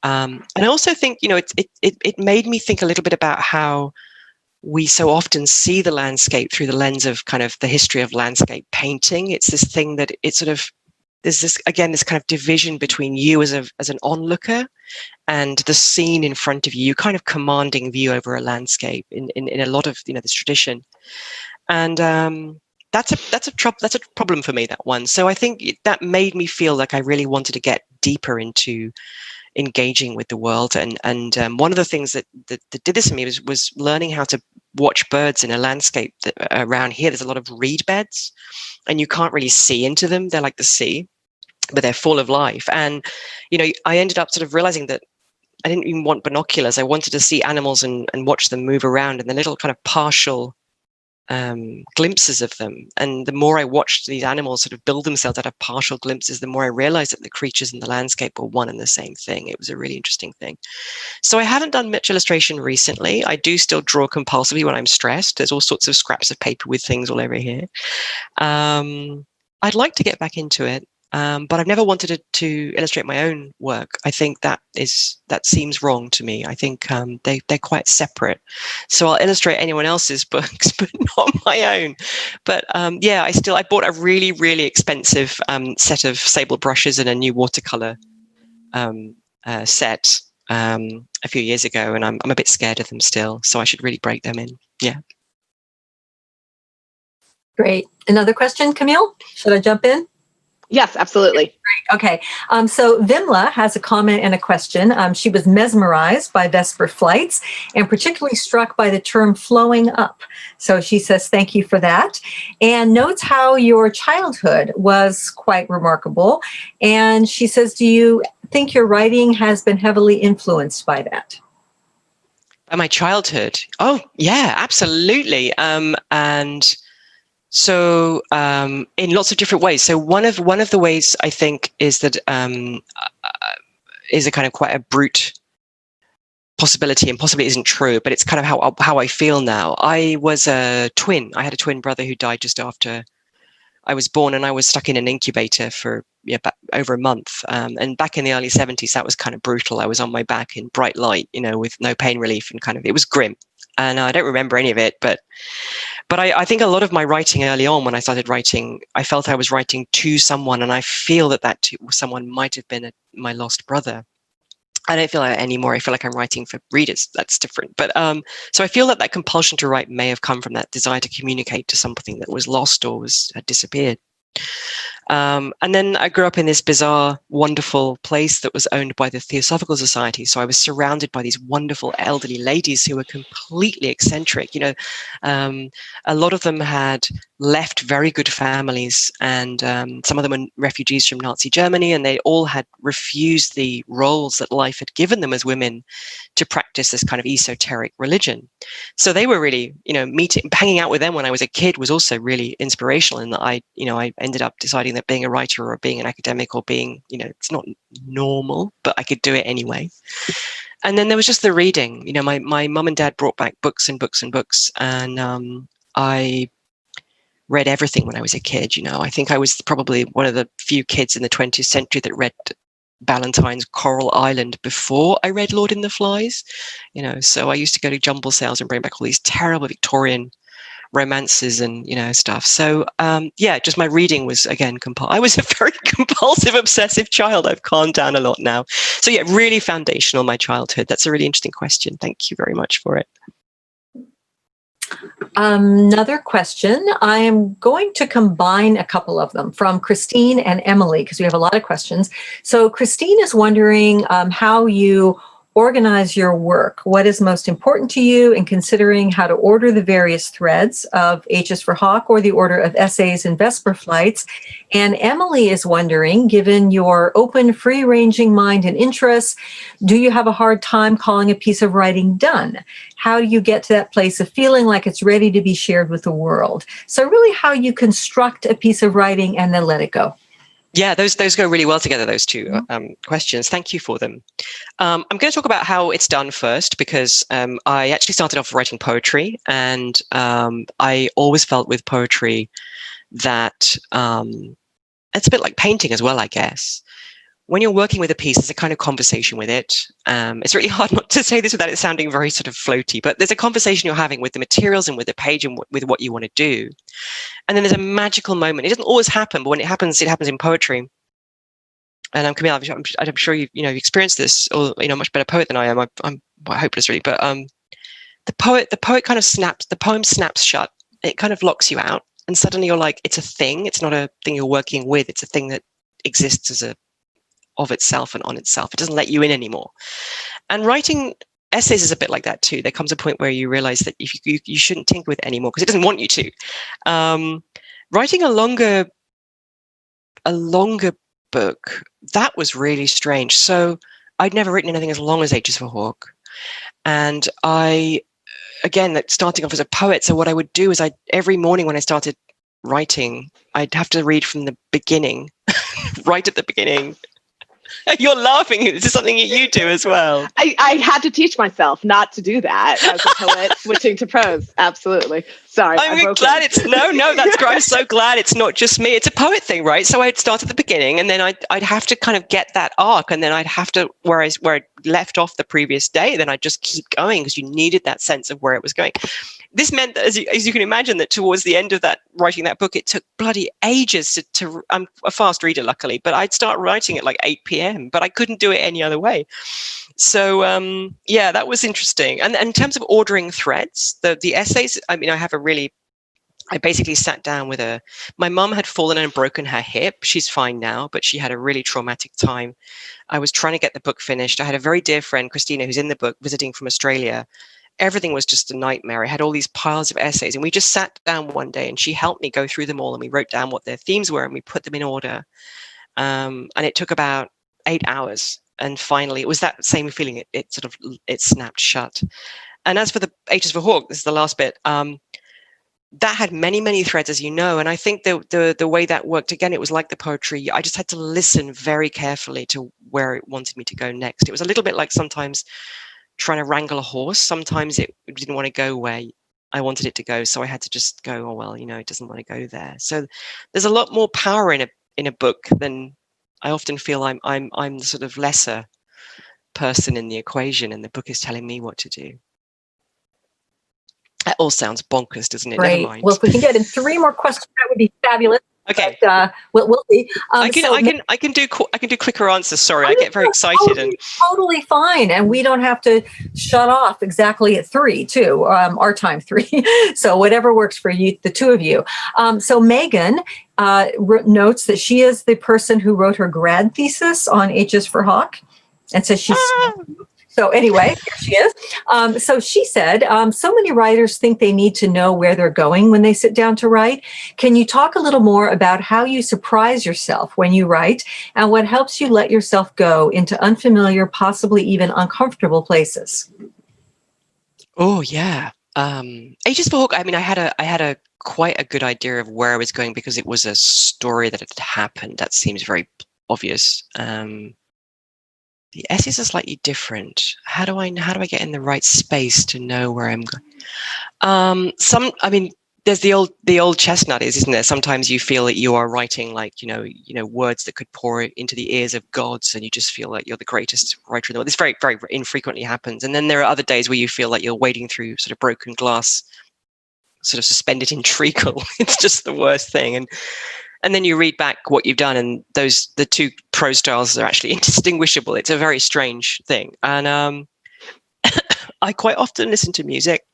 B: And I also think, it made me think a little bit about how we so often see the landscape through the lens of kind of the history of landscape painting. It's this thing that it sort of, there's this kind of division between you as an onlooker and the scene in front of you, kind of commanding view over a landscape in a lot of, this tradition. And that's a problem for me, that one. So I think that made me feel like I really wanted to get deeper into engaging with the world. And one of the things that did this to me was learning how to watch birds in a landscape that around here. There's a lot of reed beds and you can't really see into them. They're like the sea, but they're full of life. And, I ended up sort of realizing that I didn't even want binoculars. I wanted to see animals and watch them move around, and the little kind of partial glimpses of them. And the more I watched these animals sort of build themselves out of partial glimpses, the more I realized that the creatures in the landscape were one and the same thing. It was a really interesting thing. So I haven't done much illustration recently. I do still draw compulsively when I'm stressed. There's all sorts of scraps of paper with things all over here. I'd like to get back into it. But I've never wanted to illustrate my own work. I think that seems wrong to me. I think they're quite separate. So I'll illustrate anyone else's books, but not my own. But I bought a really, really expensive set of sable brushes and a new watercolor set a few years ago, and I'm a bit scared of them still. So I should really break them in. Yeah.
A: Great. Another question, Camille? Should I jump in?
C: Yes, absolutely.
A: Okay. So Vimla has a comment and a question. She was mesmerized by Vesper Flights and particularly struck by the term flowing up. So she says, thank you for that. And notes how your childhood was quite remarkable. And she says, do you think your writing has been heavily influenced by that?
B: By my childhood? Oh, yeah, absolutely. And so in lots of different ways. So one of the ways I think is that is a kind of quite a brute possibility, and possibly isn't true, but it's kind of how I feel now. I was a twin. I had a twin brother who died just after I was born and I was stuck in an incubator for over a month. And back in the early 70s, that was kind of brutal. I was on my back in bright light, with no pain relief, and it was grim. And I don't remember any of it, but I think a lot of my writing early on, when I started writing, I felt I was writing to someone, and I feel that someone might have been my lost brother. I don't feel that anymore. I feel like I'm writing for readers. That's different. But so I feel that compulsion to write may have come from that desire to communicate to something that was lost or had disappeared. And then I grew up in this bizarre, wonderful place that was owned by the Theosophical Society. So I was surrounded by these wonderful elderly ladies who were completely eccentric. A lot of them had left very good families, and some of them were refugees from Nazi Germany, and they all had refused the roles that life had given them as women to practice this kind of esoteric religion. So they were really, hanging out with them when I was a kid was also really inspirational, in that I ended up deciding that being a writer or being an academic or being, it's not normal, but I could do it anyway. And then there was just the reading. My mum and dad brought back books and books and books, and I read everything when I was a kid. I think I was probably one of the few kids in the 20th century that read Ballantyne's Coral Island before I read Lord and the Flies. So I used to go to jumble sales and bring back all these terrible Victorian romances and stuff. So just my reading was, again, I was a very compulsive, obsessive child. I've calmed down a lot now. So really foundational, my childhood. That's a really interesting question. Thank you very much for it.
A: Another question. I am going to combine a couple of them from Christine and Emily, because we have a lot of questions. So Christine is wondering how you organize your work. What is most important to you in considering how to order the various threads of H is for Hawk, or the order of essays and Vesper Flights? And Emily is wondering, given your open, free-ranging mind and interests, do you have a hard time calling a piece of writing done? How do you get to that place of feeling like it's ready to be shared with the world? So really how you construct a piece of writing and then let it go.
B: Yeah, those go really well together, those two questions. Thank you for them. I'm going to talk about how it's done first, because I actually started off writing poetry, and I always felt with poetry that it's a bit like painting as well, I guess. When you're working with a piece, there's a kind of conversation with it. It's really hard not to say this without it sounding very sort of floaty, but there's a conversation you're having with the materials and with the page and with what you want to do. And then there's a magical moment. It doesn't always happen, but when it happens in poetry. And Camille, I'm sure you've experienced this, or much better poet than I am. I'm quite hopeless, really. But the poet kind of snaps. The poem snaps shut. It kind of locks you out, and suddenly you're like, it's a thing. It's not a thing you're working with. It's a thing that exists of itself and on itself. It doesn't let you in anymore. And writing essays is a bit like that too. There comes a point where you realize that if you shouldn't tinker with it anymore because it doesn't want you to. Writing a longer book, that was really strange. So I'd never written anything as long as H is for Hawk. And starting off as a poet, so what I would do is every morning when I started writing, I'd have to read from the beginning, right at the beginning. You're laughing. Is this something that you do as well?
C: I had to teach myself not to do that as a poet, switching to prose. Absolutely. Sorry.
B: I'm glad it's no, that's great. I'm so glad it's not just me. It's a poet thing, right? So I'd start at the beginning, and then I'd have to kind of get that arc, and then I'd have to where I left off the previous day, then I'd just keep going because you needed that sense of where it was going. This meant that, as you can imagine, that towards the end of writing that book, it took bloody ages to I'm a fast reader, luckily, but I'd start writing at like 8 p.m., but I couldn't do it any other way. So, that was interesting. And in terms of ordering threads, the essays, I basically sat down with my mum had fallen and broken her hip. She's fine now, but she had a really traumatic time. I was trying to get the book finished. I had a very dear friend, Christina, who's in the book, visiting from Australia. Everything was just a nightmare. I had all these piles of essays, and we just sat down one day and she helped me go through them all, and we wrote down what their themes were and we put them in order. And it took about 8 hours. And finally, it was that same feeling. It snapped shut. And as for the H is for Hawk, this is the last bit. That had many, many threads, as you know. And I think the way that worked, again, it was like the poetry. I just had to listen very carefully to where it wanted me to go next. It was a little bit like sometimes trying to wrangle a horse. Sometimes it didn't want to go where I wanted it to go. So I had to just go, oh, well, it doesn't want to go there. So there's a lot more power in a book than I often feel. I'm the sort of lesser person in the equation, and the book is telling me what to do. That all sounds bonkers, doesn't it?
A: Great.
B: Never mind.
A: Well, if we can get in 3 more questions, that would be fabulous.
B: Okay.
A: But, we'll see.
B: I can do quicker answers. Sorry, I get very excited.
A: Totally fine, and we don't have to shut off exactly at 3 too. Our time 3. So whatever works for you, the two of you. So Megan notes that she is the person who wrote her grad thesis on H is for Hawk, and says she's. So anyway, here she is. So she said, so many writers think they need to know where they're going when they sit down to write. Can you talk a little more about how you surprise yourself when you write, and what helps you let yourself go into unfamiliar, possibly even uncomfortable places?
B: Oh, yeah. Ages for Hawk, I mean, I had a quite a good idea of where I was going because it was a story that had happened. That seems very obvious. The essays are slightly different. How do I get in the right space to know where I'm going? There's the old chestnut, isn't there? Sometimes you feel that you are writing like, words that could pour into the ears of gods, and you just feel like you're the greatest writer in the world. This very, very infrequently happens. And then there are other days where you feel like you're wading through sort of broken glass, sort of suspended in treacle. It's just the worst thing. And then you read back what you've done, and the two prose styles are actually indistinguishable. It's a very strange thing. And I quite often listen to music.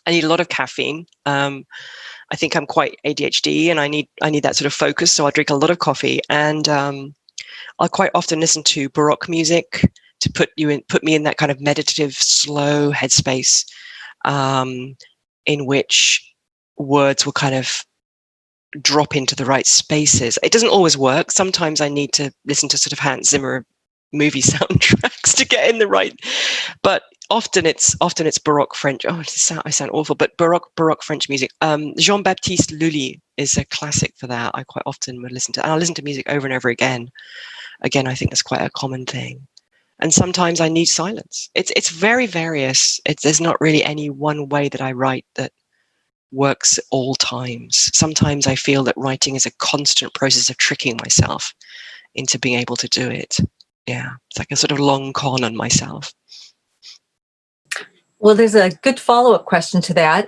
B: I need a lot of caffeine. I think I'm quite ADHD, and I need that sort of focus. So I drink a lot of coffee, and I quite often listen to Baroque music to put me in that kind of meditative, slow headspace, in which words will kind of drop into the right spaces. It doesn't always work. Sometimes I need to listen to sort of Hans Zimmer movie soundtracks to get in the right. But often it's Baroque French. Oh, I sound awful. But Baroque French music. Jean-Baptiste Lully is a classic for that. I quite often would listen to, and I'll listen to music over and over again. Again, I think that's quite a common thing. And sometimes I need silence. It's very various. There's not really any one way that I write that works at all times. Sometimes I feel that writing is a constant process of tricking myself into being able to do it. Yeah, it's like a sort of long con on myself.
A: Well, there's a good follow-up question to that.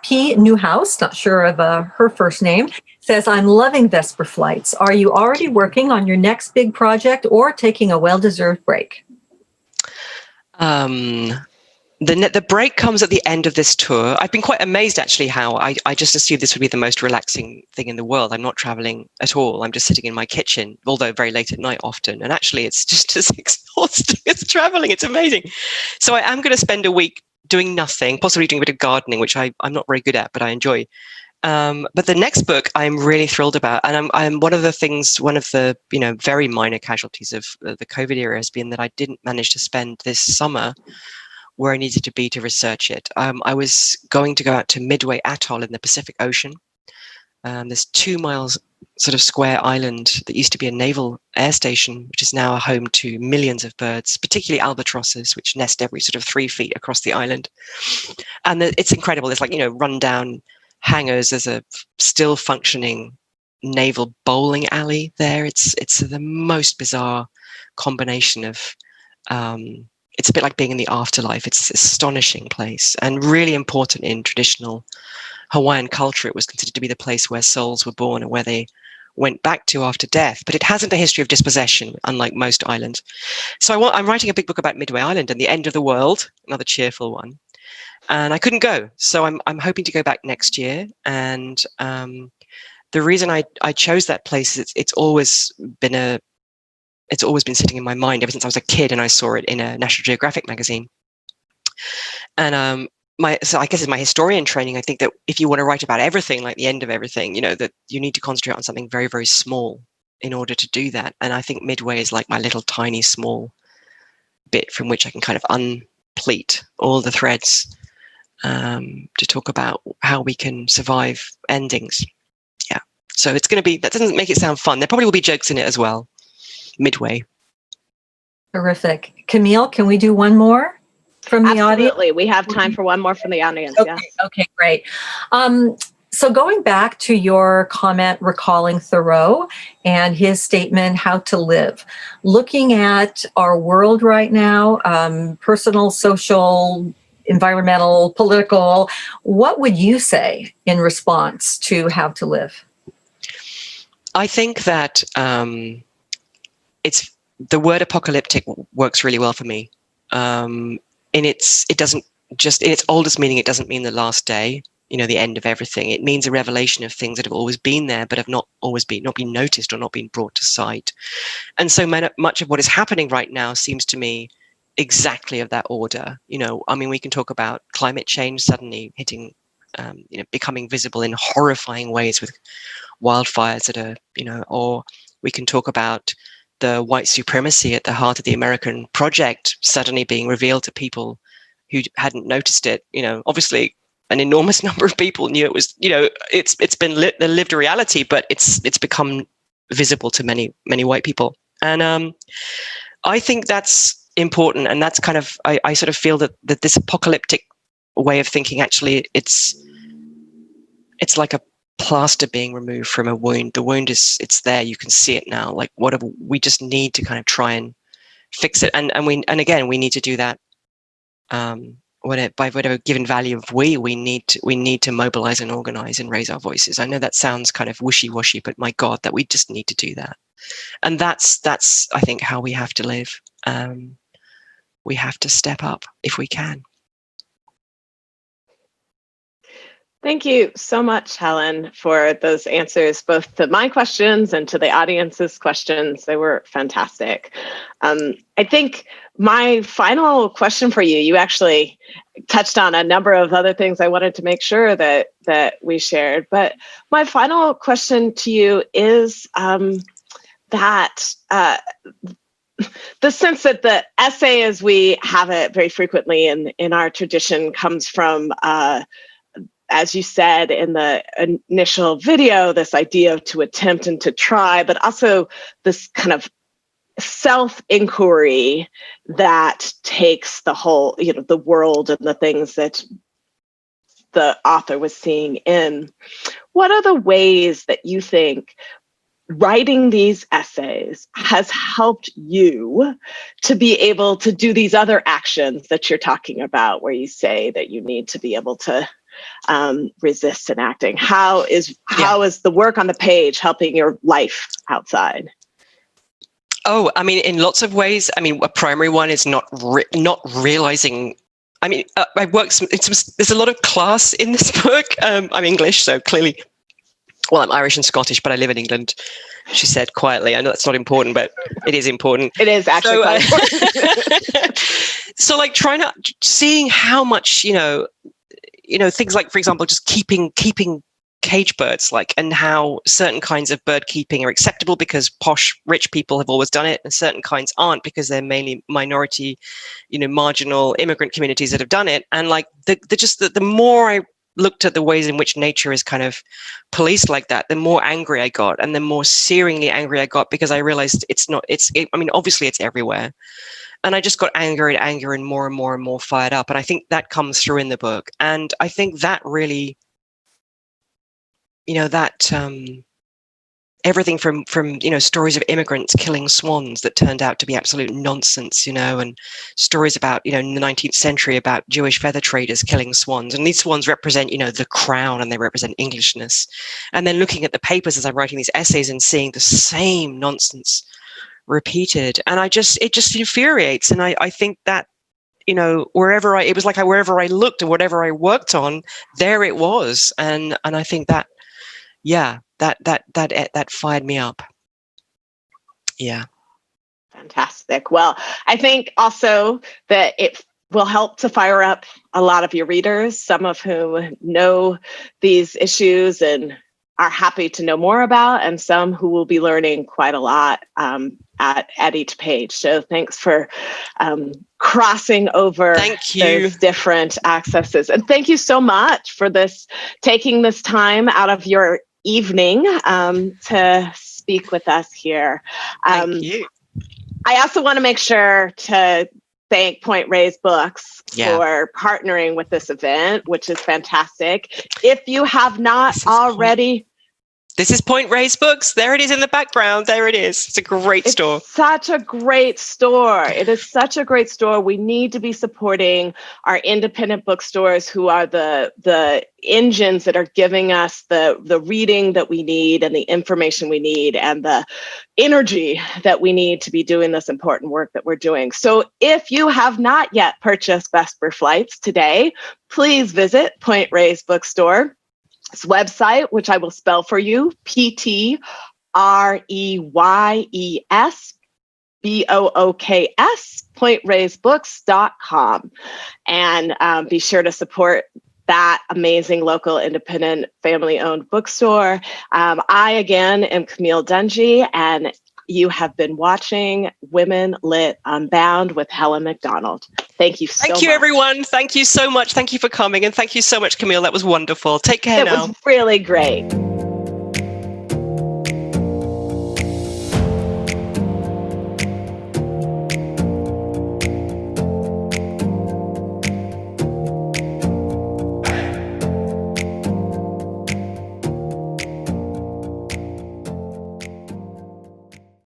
A: P. Newhouse, not sure of her first name, says, I'm loving Vesper Flights. Are you already working on your next big project or taking a well-deserved break?
B: The break comes at the end of this tour. I've been quite amazed, actually, how I just assumed this would be the most relaxing thing in the world. I'm not traveling at all. I'm just sitting in my kitchen, although very late at night often. And actually, it's just as exhausting as traveling. It's amazing. So I am going to spend a week doing nothing, possibly doing a bit of gardening, which I'm not very good at, but I enjoy. But the next book I'm really thrilled about, and I'm one of the very minor casualties of the COVID era has been that I didn't manage to spend this summer where I needed to be to research it. I was going to go out to Midway Atoll in the Pacific Ocean. This 2 miles sort of square island that used to be a naval air station, which is now a home to millions of birds, particularly albatrosses, which nest every sort of 3 feet across the island. And it's incredible. There's like, rundown hangars. There's a still functioning naval bowling alley there. It's the most bizarre combination of, it's a bit like being in the afterlife. It's an astonishing place and really important in traditional Hawaiian culture. It was considered to be the place where souls were born and where they went back to after death. But it hasn't a history of dispossession, unlike most islands. So I'm writing a big book about Midway Island and the end of the world, another cheerful one. And I couldn't go. So I'm hoping to go back next year. And the reason I chose that place is it's always been sitting in my mind ever since I was a kid, and I saw it in a National Geographic magazine. And so I guess in my historian training, I think that if you want to write about everything, like the end of everything, that you need to concentrate on something very, very small in order to do that. And I think Midway is like my little tiny small bit from which I can kind of unpleat all the threads to talk about how we can survive endings. Yeah. So it's going to be, that doesn't make it sound fun. There probably will be jokes in it as well. Midway.
A: Terrific. Camille, can we do one more? from the audience?
C: Absolutely. We have time for one more from the audience.
A: Okay,
C: Yes.
A: okay, great. So going back to your comment recalling Thoreau and his statement, how to live, looking at our world right now, personal, social, environmental, political, what would you say in response to how to live?
B: I think that it's the word apocalyptic works really well for me. It doesn't just in its oldest meaning, it doesn't mean the last day, the end of everything. It means a revelation of things that have always been there, but have not been noticed or not been brought to sight. And so much of what is happening right now seems to me exactly of that order. We can talk about climate change suddenly hitting, becoming visible in horrifying ways with wildfires that are, or we can talk about the white supremacy at the heart of the American project suddenly being revealed to people who hadn't noticed it. Obviously an enormous number of people knew it was, it's been the lived reality, but it's become visible to many, many white people. And I think that's important. And that's kind of, I sort of feel that this apocalyptic way of thinking, actually, it's like a plaster being removed from a wound. The wound it's there. You can see it now. Like whatever, we just need to kind of try and fix it. And again, we need to do that. By whatever given value of we need to mobilize and organize and raise our voices. I know that sounds kind of wishy-washy, but my God, that we just need to do that. And that's I think how we have to live. We have to step up if we can.
C: Thank you so much, Helen, for those answers, both to my questions and to the audience's questions. They were fantastic. I think my final question for you, you actually touched on a number of other things I wanted to make sure that we shared. But my final question to you is that the sense that the essay, as we have it very frequently in our tradition, comes from as you said in the initial video, this idea of to attempt and to try, but also this kind of self-inquiry that takes the whole, the world and the things that the author was seeing in. What are the ways that you think writing these essays has helped you to be able to do these other actions that you're talking about, where you say that you need to be able to resist enacting? How is the work on the page helping your life outside?
B: Oh, in lots of ways. A primary one is not realizing. I work. There's a lot of class in this book. I'm English, so clearly. Well, I'm Irish and Scottish, but I live in England, she said quietly. I know that's not important, but it is important.
C: It is actually quite important.
B: So like seeing how much, things like, for example, just keeping cage birds, and how certain kinds of bird keeping are acceptable because posh, rich people have always done it, and certain kinds aren't because they're mainly minority, marginal immigrant communities that have done it. And like the more I looked at the ways in which nature is kind of policed like that, the more angry I got, and the more searingly angry I got, because I realized obviously it's everywhere. And I just got angry and more and more and more fired up. And I think that comes through in the book. And I think that really, everything from stories of immigrants killing swans that turned out to be absolute nonsense, and stories about, in the 19th century about Jewish feather traders killing swans. And these swans represent, the crown, and they represent Englishness. And then looking at the papers as I'm writing these essays and seeing the same nonsense repeated. And it just infuriates. And I think that, wherever I looked and whatever I worked on, there it was. And I think that, that fired me up. Yeah.
C: Fantastic. Well, I think also that it will help to fire up a lot of your readers, some of whom know these issues and are happy to know more about, and some who will be learning quite a lot at each page. So thanks for crossing over those different accesses. And thank you so much for taking this time out of your evening to speak with us here.
B: Thank you.
C: I also want to make sure to thank Point Reyes Books for partnering with this event, which is fantastic. If you have not already...
D: This is Point Reyes Books. There it is in the background. There it is. It's a great store.
C: Such a great store. It is such a great store. We need to be supporting our independent bookstores, who are the engines that are giving us the reading that we need and the information we need and the energy that we need to be doing this important work that we're doing. So if you have not yet purchased Vesper Flights today, please visit Point Reyes Bookstore. Website, which I will spell for you, PTREYESBOOKS, pointreyesbooks.com. And be sure to support that amazing local independent family-owned bookstore. I, again, am Camille Dungy, and you have been watching Women Lit Unbound with Helen Macdonald. Thank you so much.
D: Thank you, everyone. Thank you so much. Thank you for coming. And thank you so much, Camille. That was wonderful. Take care now.
C: It was really great.